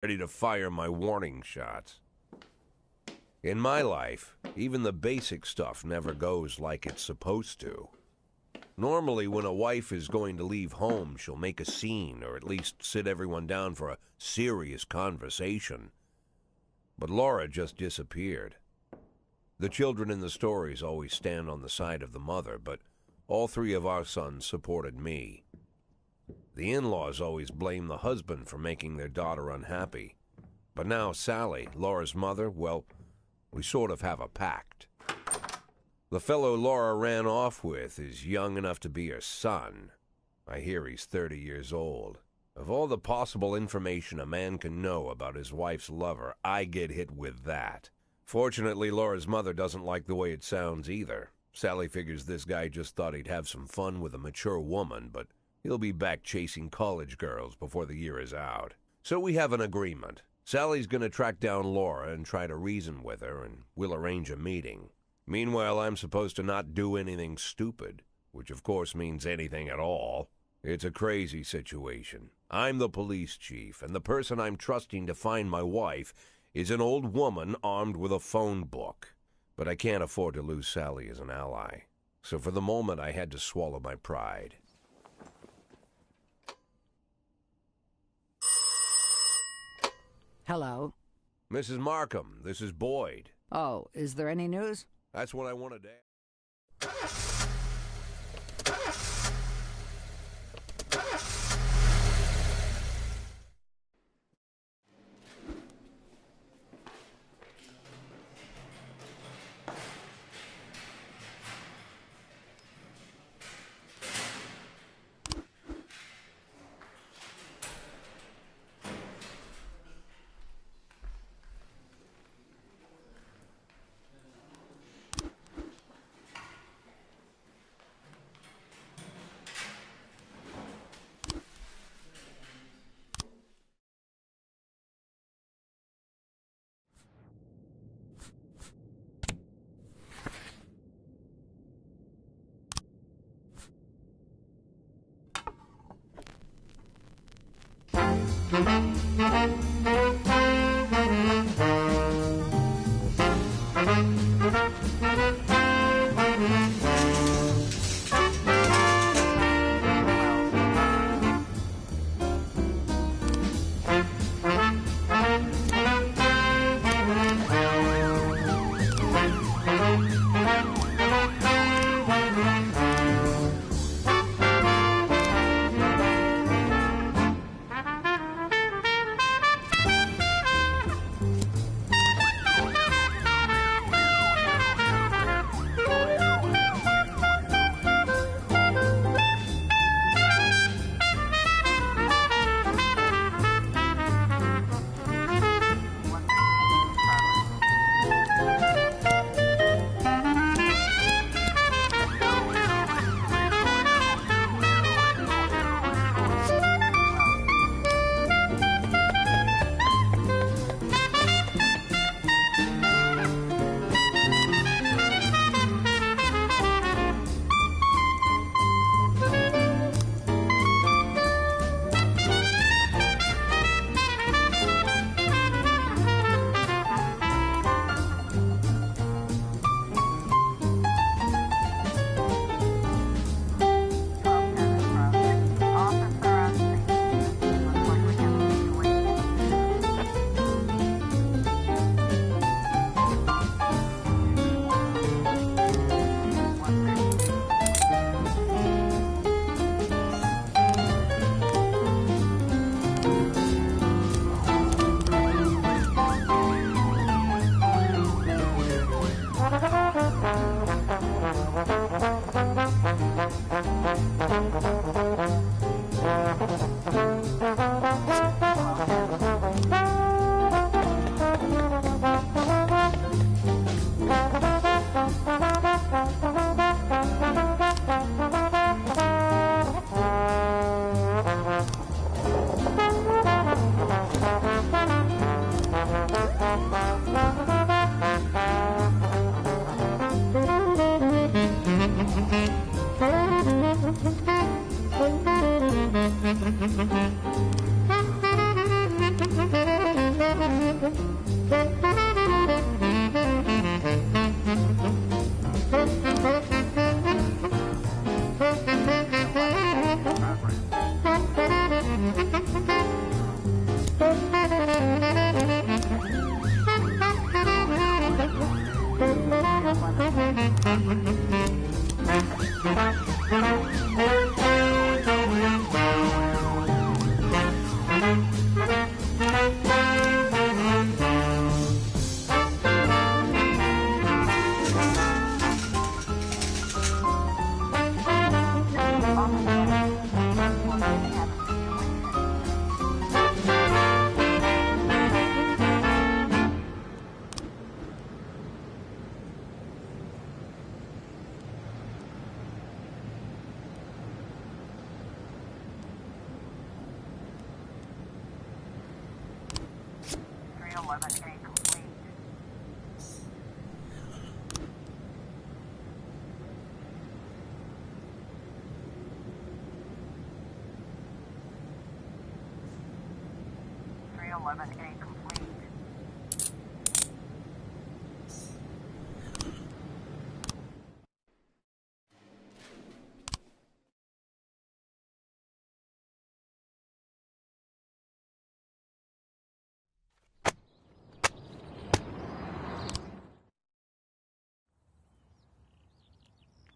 ready to fire my warning shots. In my life, even the basic stuff never goes like it's supposed to. Normally, when a wife is going to leave home, she'll make a scene or at least sit everyone down for a serious conversation. But Laura just disappeared. The children in the stories always stand on the side of the mother, but all three of our sons supported me. The in-laws always blame the husband for making their daughter unhappy. But now Sally, Laura's mother, well, we sort of have a pact. The fellow Laura ran off with is young enough to be her son. I hear he's 30 years old. Of all the possible information a man can know about his wife's lover, I get hit with that. Fortunately, Laura's mother doesn't like the way it sounds either. Sally figures this guy just thought he'd have some fun with a mature woman, but he'll be back chasing college girls before the year is out. So we have an agreement. Sally's going to track down Laura and try to reason with her, and we'll arrange a meeting. Meanwhile, I'm supposed to not do anything stupid, which of course means anything at all. It's a crazy situation. I'm the police chief, and the person I'm trusting to find my wife is an old woman armed with a phone book. But I can't afford to lose Sally as an ally. So for the moment, I had to swallow my pride. Hello. Mrs. Markham, this is Boyd. Oh, is there any news? That's what I wanted to ask.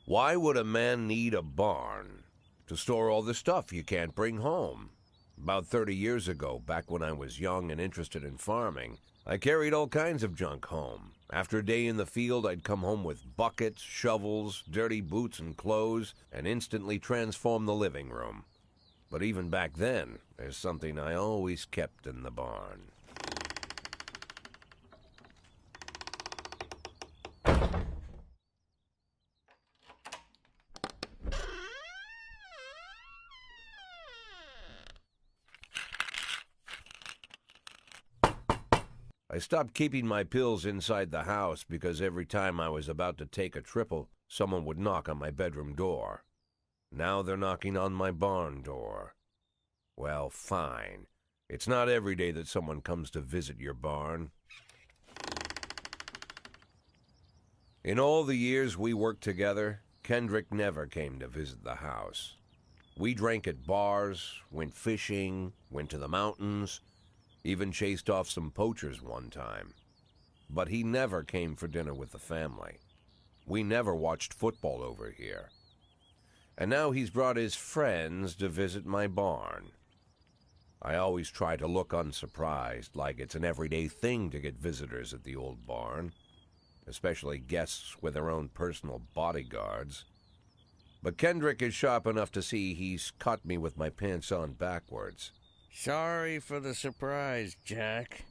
Why would a man need a barn? To store all the stuff you can't bring home. About 30 years ago, back when I was young and interested in farming, I carried all kinds of junk home. After a day in the field, I'd come home with buckets, shovels, dirty boots and clothes, and instantly transform the living room. But even back then, there's something I always kept in the barn. I stopped keeping my pills inside the house because every time I was about to take a triple, someone would knock on my bedroom door. Now they're knocking on my barn door. Well, fine. It's not every day that someone comes to visit your barn. In all the years we worked together, Kendrick never came to visit the house. We drank at bars, went fishing, went to the mountains, even chased off some poachers one time. But he never came for dinner with the family. We never watched football over here. And now he's brought his friends to visit my barn. I always try to look unsurprised, like it's an everyday thing to get visitors at the old barn, especially guests with their own personal bodyguards. But Kendrick is sharp enough to see he's caught me with my pants on backwards. Sorry for the surprise, Jack.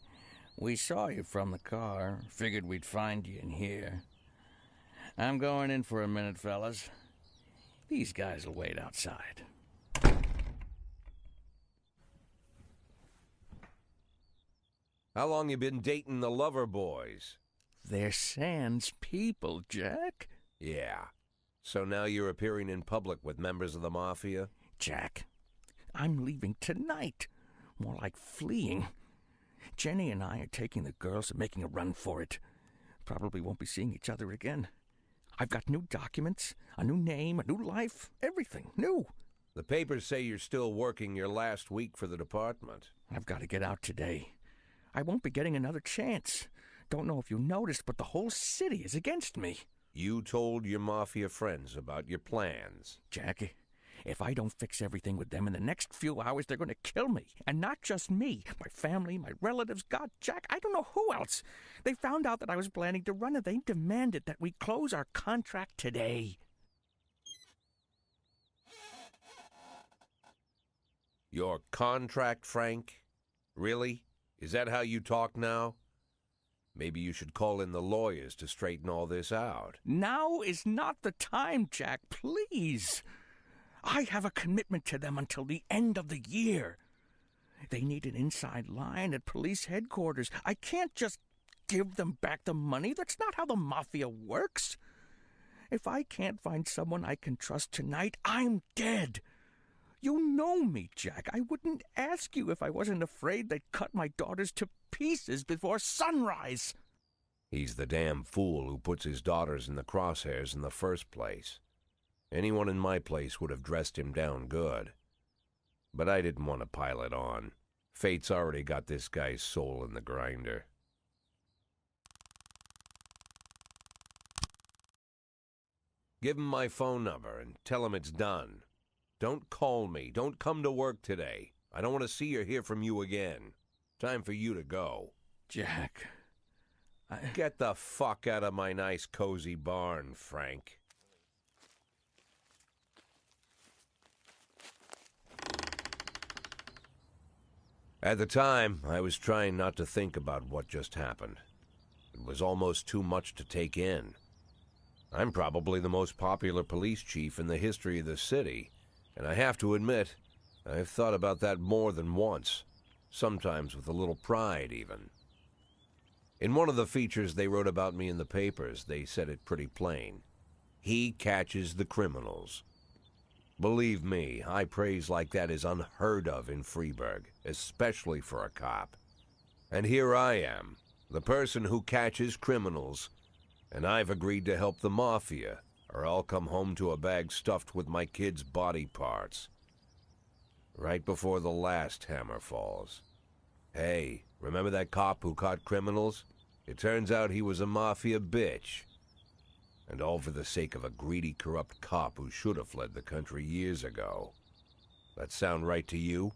We saw you from the car. Figured we'd find you in here. I'm going in for a minute, fellas. These guys will wait outside. How long you been dating the lover boys? They're Sans people, Jack. Yeah. So now you're appearing in public with members of the Mafia? Jack, I'm leaving tonight. More like fleeing. Jenny and I are taking the girls and making a run for it. Probably won't be seeing each other again. I've got new documents, a new name, a new life, everything new. The papers say you're still working your last week for the department. I've got to get out today. I won't be getting another chance. Don't know if you noticed, but the whole city is against me. You told your Mafia friends about your plans. Jackie, if I don't fix everything with them in the next few hours, they're going to kill me. And not just me. My family, my relatives, God, Jack, I don't know who else. They found out that I was planning to run and they demanded that we close our contract today. Your contract, Frank? Really? Is that how you talk now? Maybe you should call in the lawyers to straighten all this out. Now is not the time, Jack, please. I have a commitment to them until the end of the year. They need an inside line at police headquarters. I can't just give them back the money. That's not how the Mafia works. If I can't find someone I can trust tonight, I'm dead. You know me, Jack. I wouldn't ask you if I wasn't afraid they'd cut my daughters to pieces before sunrise. He's the damn fool who puts his daughters in the crosshairs in the first place. Anyone in my place would have dressed him down good. But I didn't want to pile it on. Fate's already got this guy's soul in the grinder. Give him my phone number and tell him it's done. Don't call me. Don't come to work today. I don't want to see or hear from you again. Time for you to go. Jack, Get the fuck out of my nice cozy barn, Frank. At the time, I was trying not to think about what just happened. It was almost too much to take in. I'm probably the most popular police chief in the history of the city, and I have to admit, I've thought about that more than once, sometimes with a little pride even. In one of the features they wrote about me in the papers, they said it pretty plain. He catches the criminals. Believe me, high praise like that is unheard of in Freeburg, especially for a cop. And here I am, the person who catches criminals, and I've agreed to help the mafia, or I'll come home to a bag stuffed with my kids' body parts. Right before the last hammer falls. Hey, remember that cop who caught criminals? It turns out he was a mafia bitch. And all for the sake of a greedy, corrupt cop who should have fled the country years ago. That sound right to you?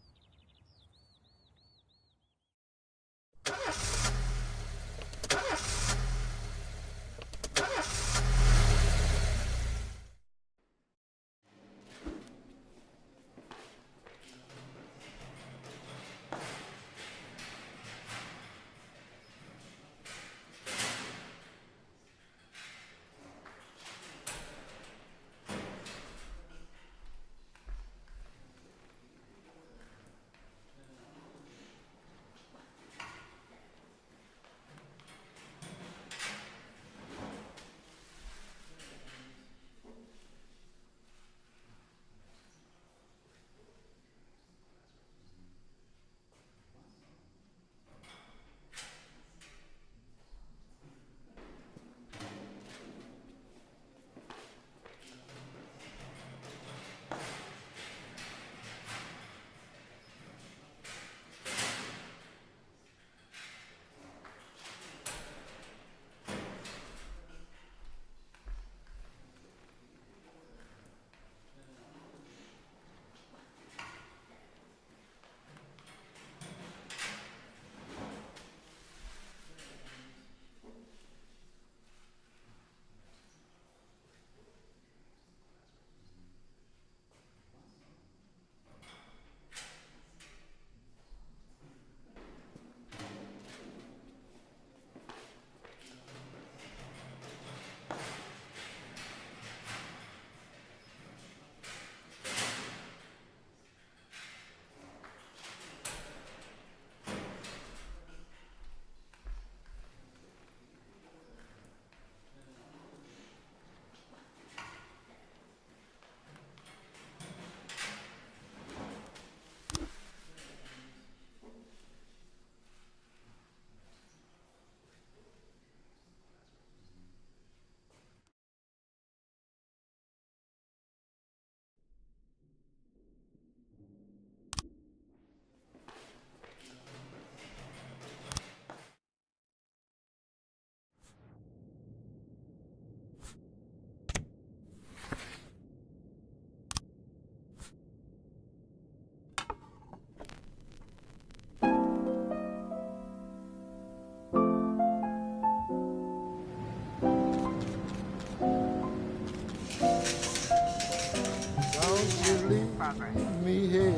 Me here.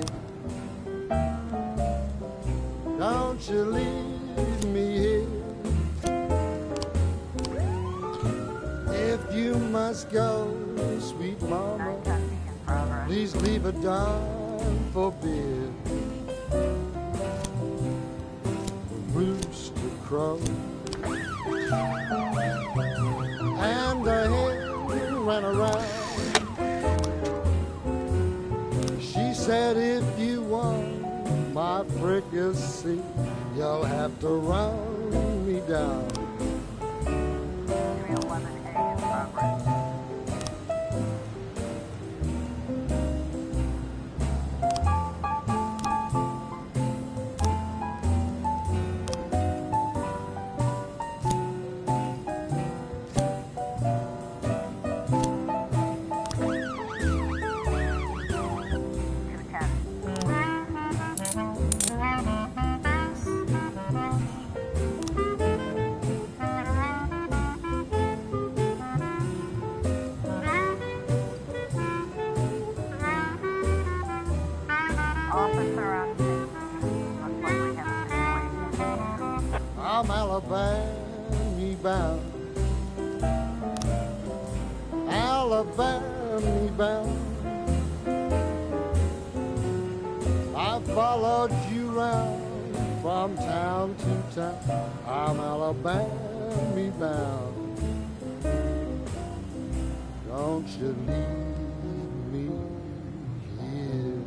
Don't you leave me here. If you must go, sweet mama, please leave a dime for beer. Rooster crow and the hen ran around. Said if you want my fricassee, you'll have to run me down. 311A in progress. I'm Alabama bound. Alabama bound. I followed you round from town to town. I'm Alabama bound. Don't you leave me here.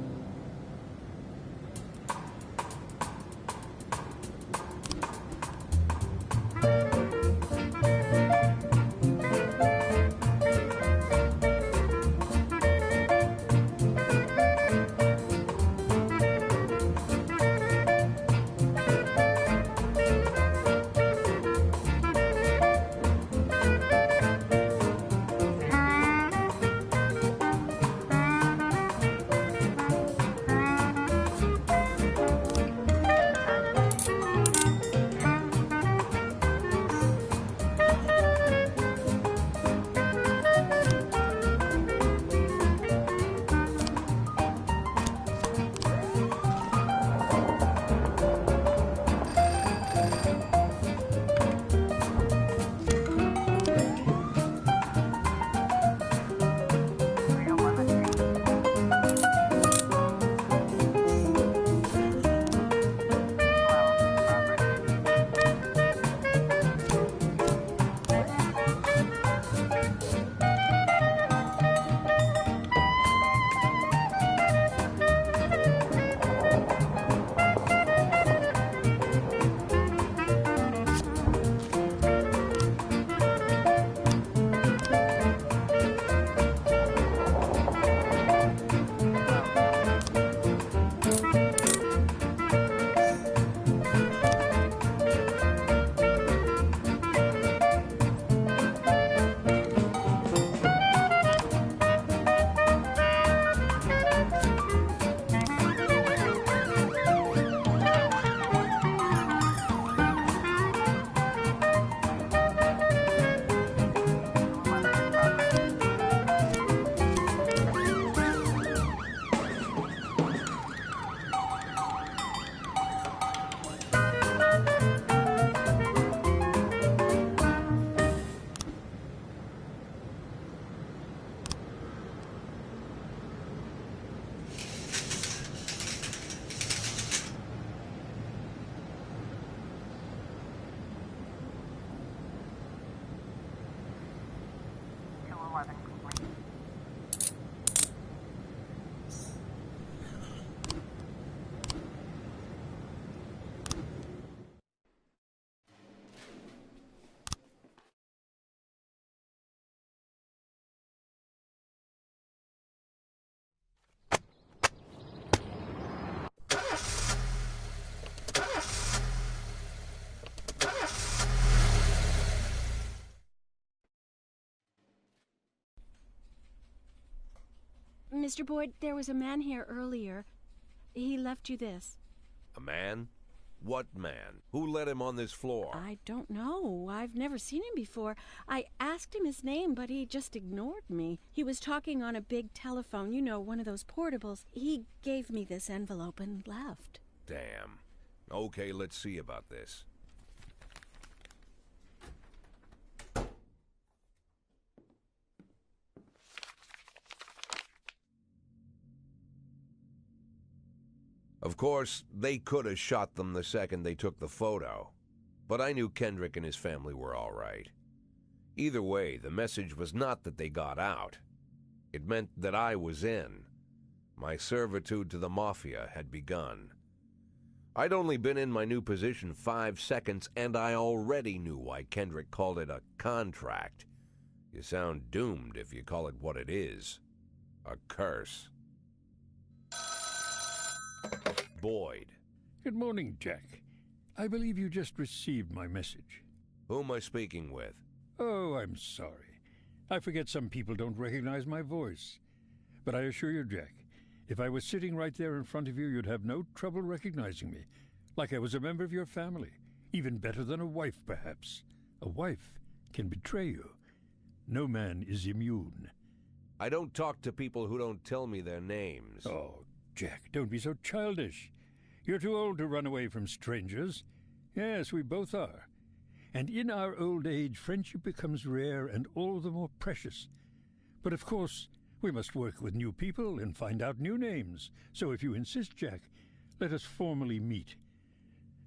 Mr. Boyd, there was a man here earlier. He left you this. A man? What man? Who let him on this floor? I don't know. I've never seen him before. I asked him his name, but he just ignored me. He was talking on a big telephone, you know, one of those portables. He gave me this envelope and left. Damn. Okay, let's see about this. Of course, they could have shot them the second they took the photo, but I knew Kendrick and his family were all right. Either way, the message was not that they got out. It meant that I was in. My servitude to the Mafia had begun. I'd only been in my new position 5 seconds, and I already knew why Kendrick called it a contract. You sound doomed if you call it what it is. A curse. Boyd. Good morning, Jack. I believe you just received my message. Who am I speaking with? Oh, I'm sorry. I forget some people don't recognize my voice. But I assure you, Jack, if I was sitting right there in front of you, you'd have no trouble recognizing me. Like I was a member of your family. Even better than a wife, perhaps. A wife can betray you. No man is immune. I don't talk to people who don't tell me their names. Oh, Jack, don't be so childish. You're too old to run away from strangers. Yes, we both are. And in our old age, friendship becomes rare and all the more precious. But of course, we must work with new people and find out new names. So if you insist, Jack, let us formally meet.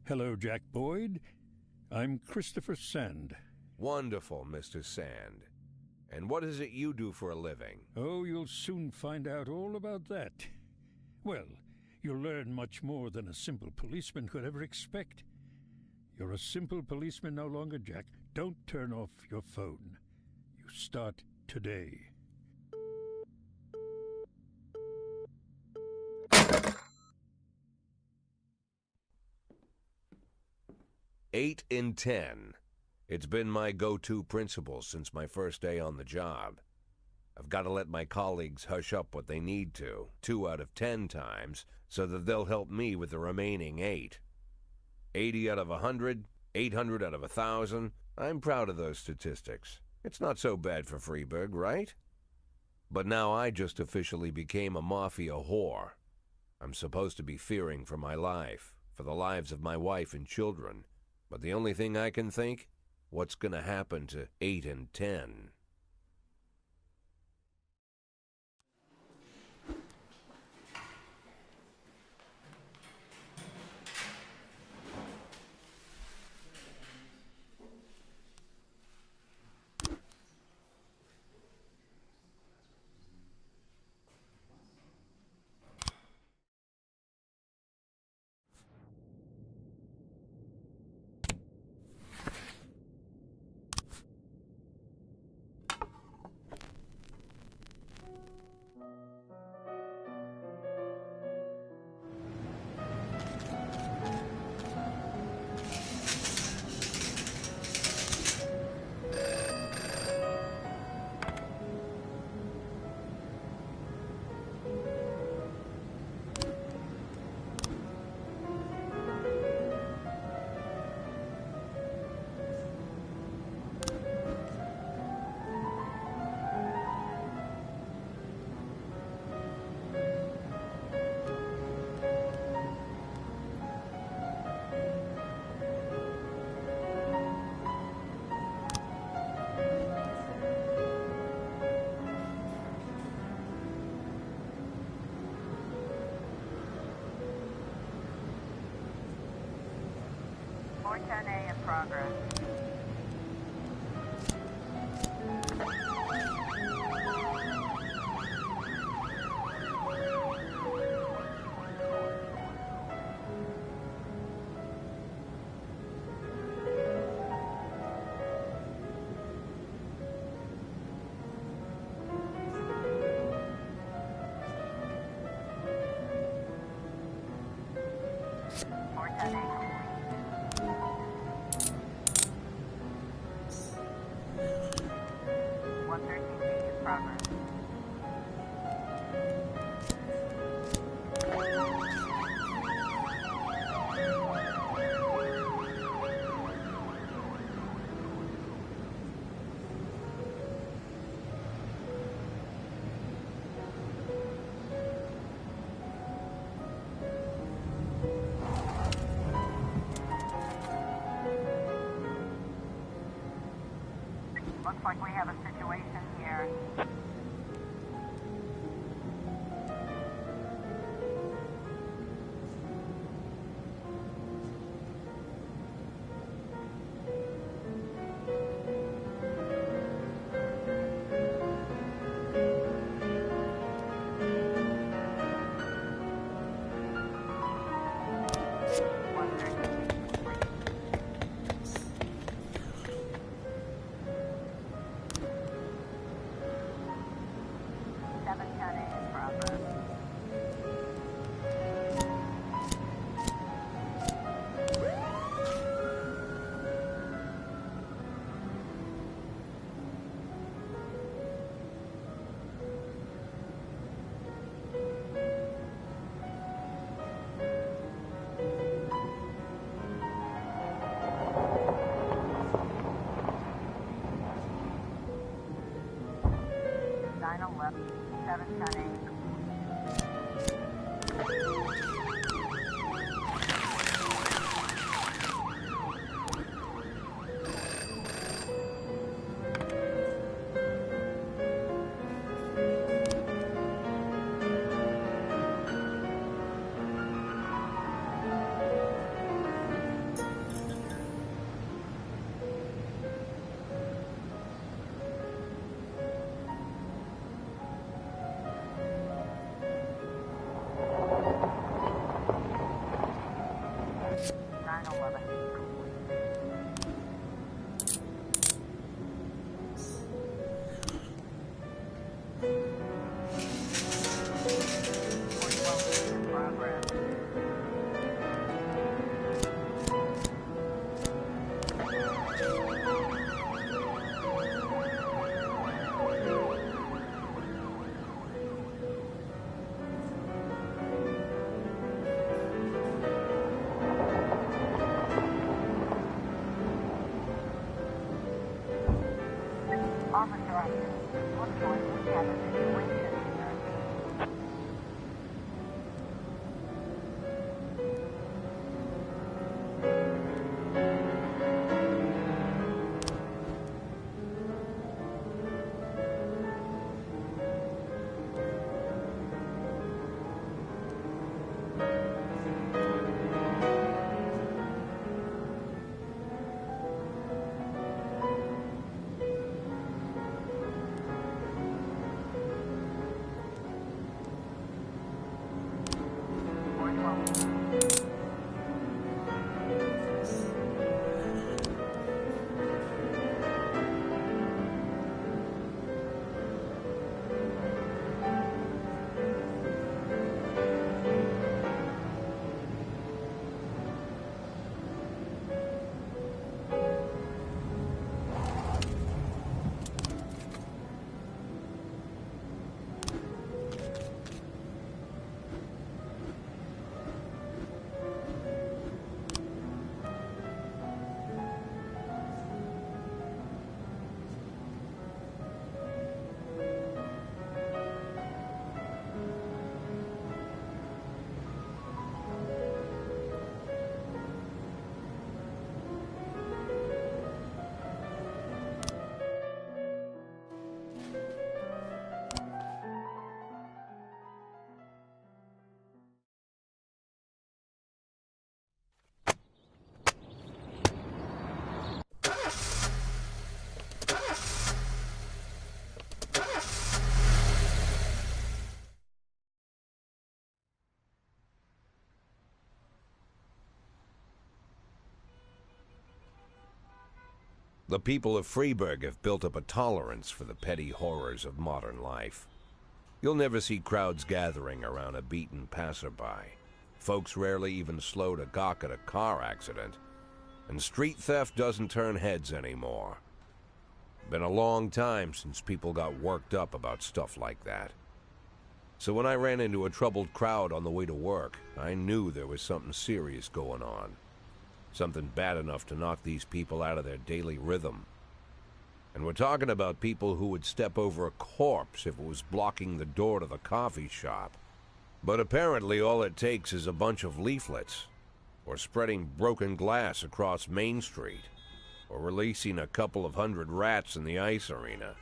Hello, Jack Boyd. I'm Christopher Sand. Wonderful, Mr. Sand. And what is it you do for a living? Oh, you'll soon find out all about that. Well, you'll learn much more than a simple policeman could ever expect. You're a simple policeman no longer, Jack. Don't turn off your phone. You start today. Eight in 10. It's been my go-to principle since my first day on the job. I've got to let my colleagues hush up what they need to, 2 out of 10 times, so that they'll help me with the remaining 8. 80 out of 100, 800 out of 1,000. I'm proud of those statistics. It's not so bad for Freeburg, right? But now I just officially became a mafia whore. I'm supposed to be fearing for my life, for the lives of my wife and children. But the only thing I can think, what's going to happen to 8 and 10? A in progress. Looks like we have a situation here. Officer, looks like we have a situation here. The people of Freeburg have built up a tolerance for the petty horrors of modern life. You'll never see crowds gathering around a beaten passerby. Folks rarely even slow to gawk at a car accident. And street theft doesn't turn heads anymore. Been a long time since people got worked up about stuff like that. So when I ran into a troubled crowd on the way to work, I knew there was something serious going on. Something bad enough to knock these people out of their daily rhythm. And we're talking about people who would step over a corpse if it was blocking the door to the coffee shop. But apparently all it takes is a bunch of leaflets, or spreading broken glass across Main Street, or releasing a couple of hundred rats in the ice arena.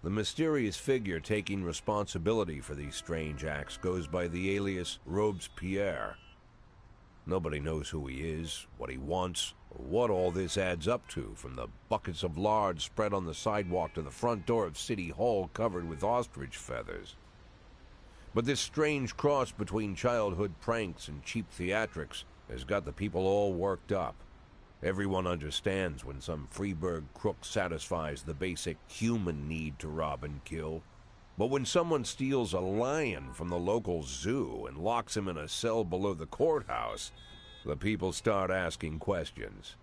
The mysterious figure taking responsibility for these strange acts goes by the alias Robespierre. Nobody knows who he is, what he wants, or what all this adds up to, from the buckets of lard spread on the sidewalk to the front door of City Hall covered with ostrich feathers. But this strange cross between childhood pranks and cheap theatrics has got the people all worked up. Everyone understands when some Freeburg crook satisfies the basic human need to rob and kill. But when someone steals a lion from the local zoo and locks him in a cell below the courthouse, the people start asking questions.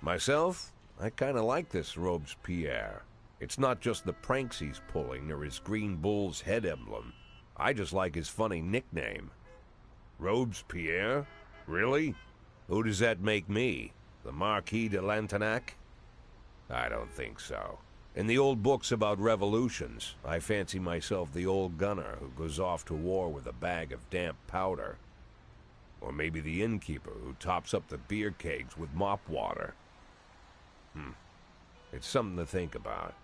Myself, I kind of like this Robespierre. It's not just the pranks he's pulling or his green bull's head emblem. I just like his funny nickname. Robespierre? Really? Who does that make me? The Marquis de Lantenac? I don't think so. In the old books about revolutions, I fancy myself the old gunner who goes off to war with a bag of damp powder. Or maybe the innkeeper who tops up the beer kegs with mop water. It's something to think about.